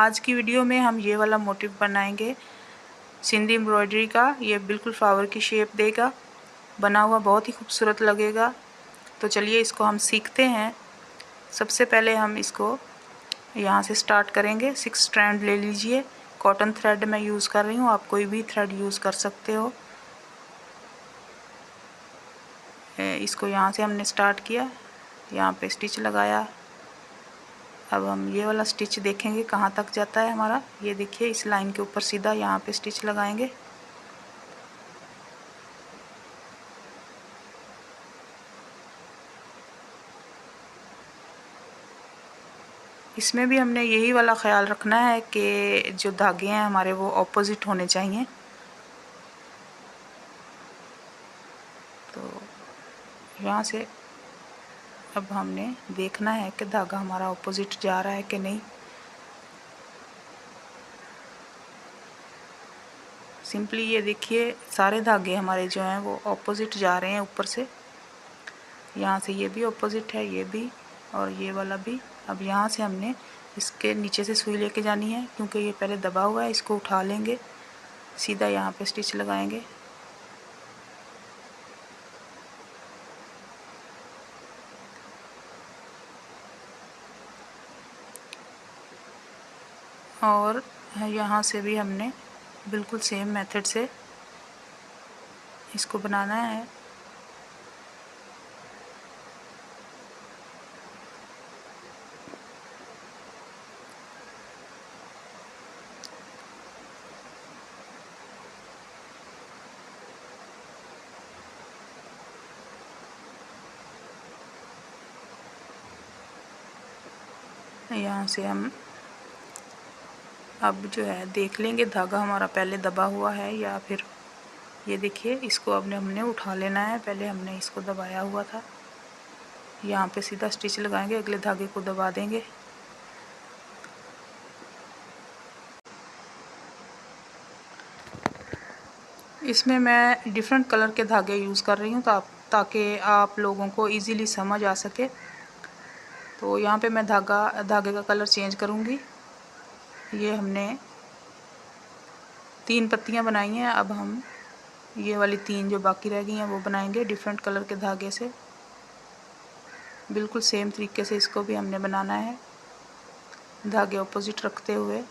आज की वीडियो में हम ये वाला मोटिव बनाएंगे सिंधी एम्ब्रॉयडरी का। ये बिल्कुल फ्लावर की शेप देगा, बना हुआ बहुत ही खूबसूरत लगेगा। तो चलिए इसको हम सीखते हैं। सबसे पहले हम इसको यहाँ से स्टार्ट करेंगे। 6 स्ट्रैंड ले लीजिए। कॉटन थ्रेड मैं यूज़ कर रही हूँ, आप कोई भी थ्रेड यूज़ कर सकते हो। इसको यहाँ से हमने स्टार्ट किया, यहाँ पे स्टिच लगाया। अब हम ये वाला स्टिच देखेंगे कहाँ तक जाता है हमारा। ये देखिए, इस लाइन के ऊपर सीधा यहाँ पे स्टिच लगाएंगे। इसमें भी हमने यही वाला ख्याल रखना है कि जो धागे हैं हमारे वो ऑपोजिट होने चाहिए। तो यहाँ से अब हमने देखना है कि धागा हमारा ऑपोजिट जा रहा है कि नहीं। सिंपली ये देखिए, सारे धागे हमारे जो हैं वो ऑपोजिट जा रहे हैं ऊपर से। यहाँ से ये भी ऑपोजिट है, ये भी और ये वाला भी। अब यहाँ से हमने इसके नीचे से सुई लेके जानी है, क्योंकि ये पहले दबा हुआ है। इसको उठा लेंगे, सीधा यहाँ पे स्टिच लगाएंगे। और यहाँ से भी हमने बिल्कुल सेम मेथड से इसको बनाना है। यहाँ से हम अब जो है देख लेंगे धागा हमारा पहले दबा हुआ है या फिर। ये देखिए, इसको अब हमने उठा लेना है। पहले हमने इसको दबाया हुआ था। यहाँ पे सीधा स्टिच लगाएंगे, अगले धागे को दबा देंगे। इसमें मैं डिफरेंट कलर के धागे यूज़ कर रही हूँ ताकि आप लोगों को इजीली समझ आ सके। तो यहाँ पे मैं धागे का कलर चेंज करूँगी। ये हमने 3 पत्तियाँ बनाई हैं। अब हम ये वाली 3 जो बाकी रह गई हैं वो बनाएंगे डिफरेंट कलर के धागे से। बिल्कुल सेम तरीके से इसको भी हमने बनाना है, धागे ऑपोजिट रखते हुए।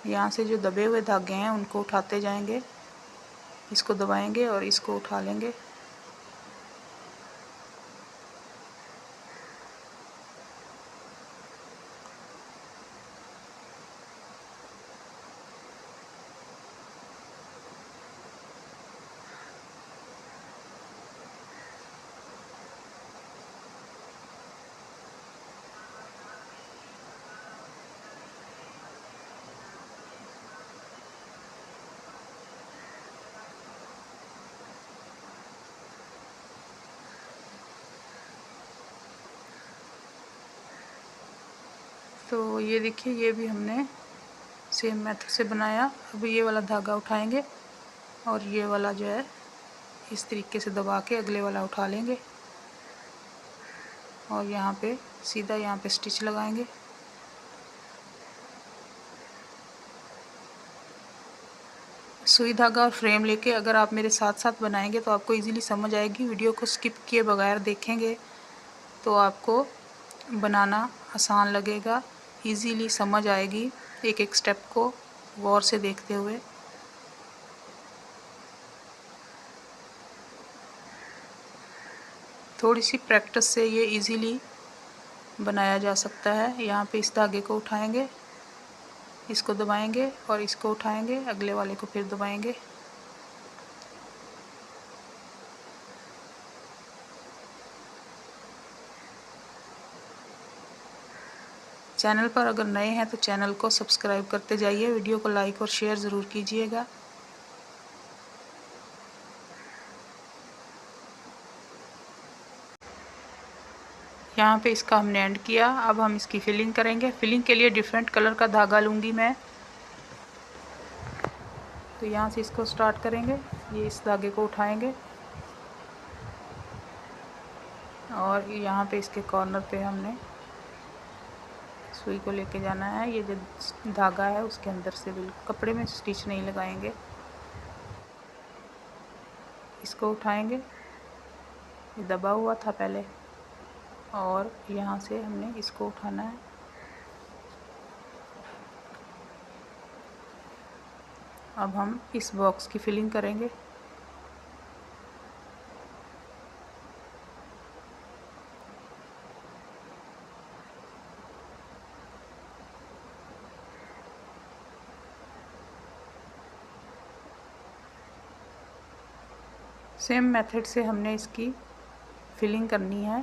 यहाँ से जो दबे हुए धागे हैं उनको उठाते जाएंगे, इसको दबाएंगे और इसको उठा लेंगे। तो ये देखिए, ये भी हमने सेम मेथड से बनाया। अब ये वाला धागा उठाएंगे और ये वाला जो है इस तरीके से दबा के अगले वाला उठा लेंगे और यहाँ पे सीधा यहाँ पे स्टिच लगाएंगे। सुई धागा और फ्रेम लेके अगर आप मेरे साथ साथ बनाएंगे तो आपको इजीली समझ आएगी। वीडियो को स्किप किए बगैर देखेंगे तो आपको बनाना आसान लगेगा, इजीली समझ आएगी एक एक स्टेप को गौर से देखते हुए। थोड़ी सी प्रैक्टिस से ये इजीली बनाया जा सकता है। यहाँ पे इस धागे को उठाएंगे, इसको दबाएंगे और इसको उठाएंगे, अगले वाले को फिर दबाएंगे। चैनल पर अगर नए हैं तो चैनल को सब्सक्राइब करते जाइए, वीडियो को लाइक और शेयर ज़रूर कीजिएगा। यहाँ पे इसका हमने एंड किया। अब हम इसकी फिलिंग करेंगे। फिलिंग के लिए डिफरेंट कलर का धागा लूँगी मैं। तो यहाँ से इसको स्टार्ट करेंगे, ये इस धागे को उठाएंगे और यहाँ पे इसके कॉर्नर पे हमने सुई को लेके जाना है। ये जो धागा है उसके अंदर से बिल्कुल कपड़े में स्टिच नहीं लगाएंगे। इसको उठाएंगे, ये दबा हुआ था पहले, और यहाँ से हमने इसको उठाना है। अब हम इस बॉक्स की फिलिंग करेंगे। सेम मेथड से हमने इसकी फिलिंग करनी है।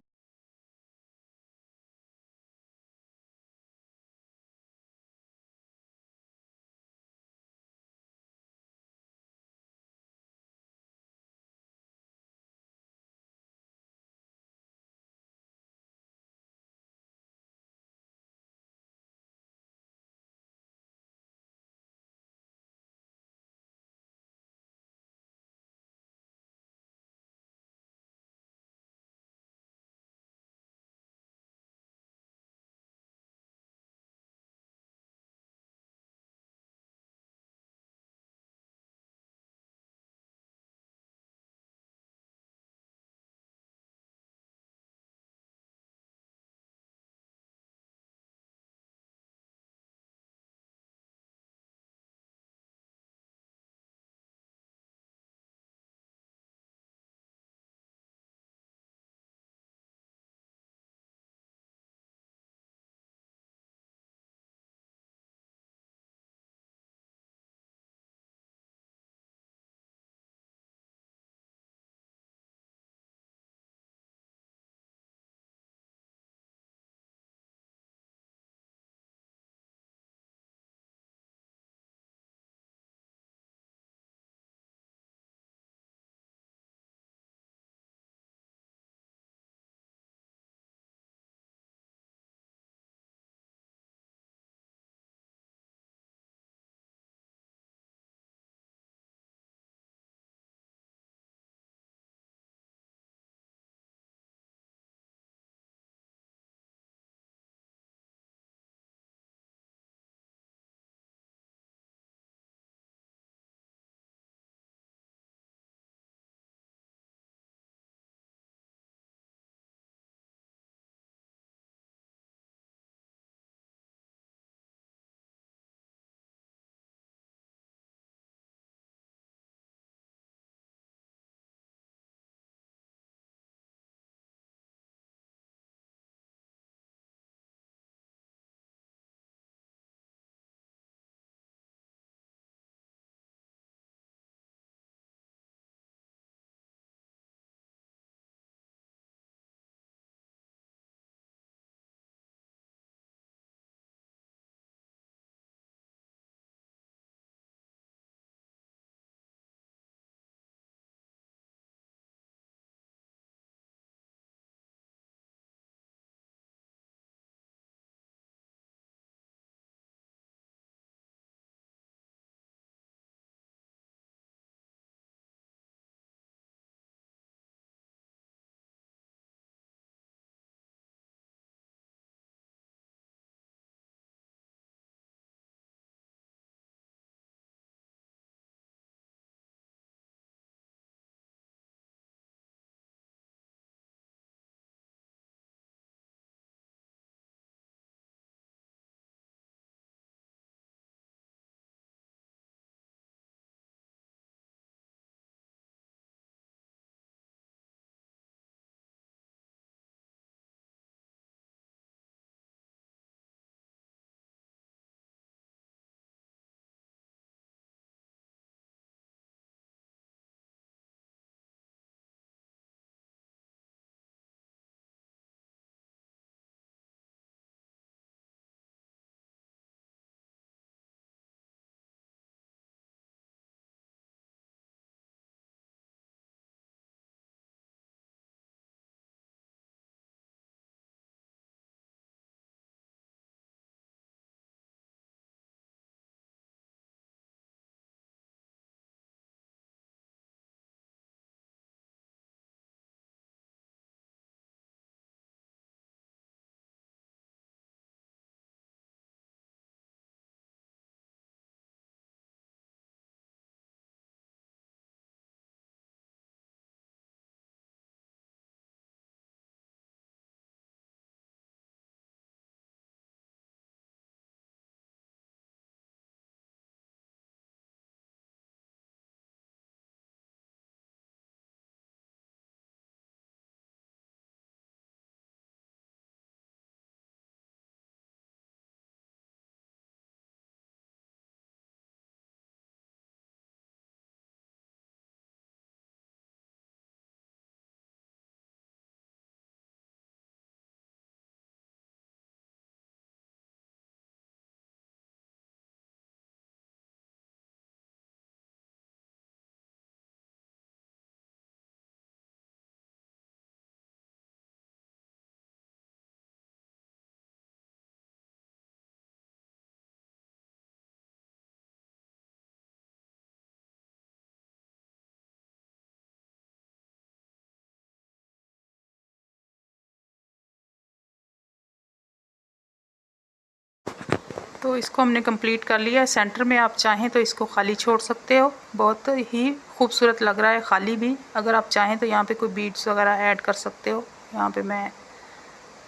तो इसको हमने कंप्लीट कर लिया है। सेंटर में आप चाहें तो इसको खाली छोड़ सकते हो, बहुत ही खूबसूरत लग रहा है खाली भी। अगर आप चाहें तो यहाँ पे कोई बीड्स वगैरह ऐड कर सकते हो। यहाँ पे मैं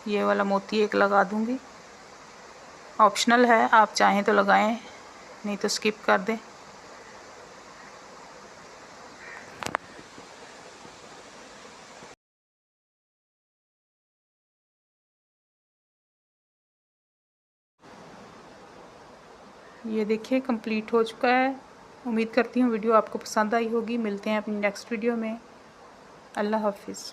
ये वाला मोती एक लगा दूँगी, ऑप्शनल है, आप चाहें तो लगाएं, नहीं तो स्किप कर दें। ये देखिए कंप्लीट हो चुका है। उम्मीद करती हूँ वीडियो आपको पसंद आई होगी। मिलते हैं अपनी नेक्स्ट वीडियो में। अल्लाह हाफिज़।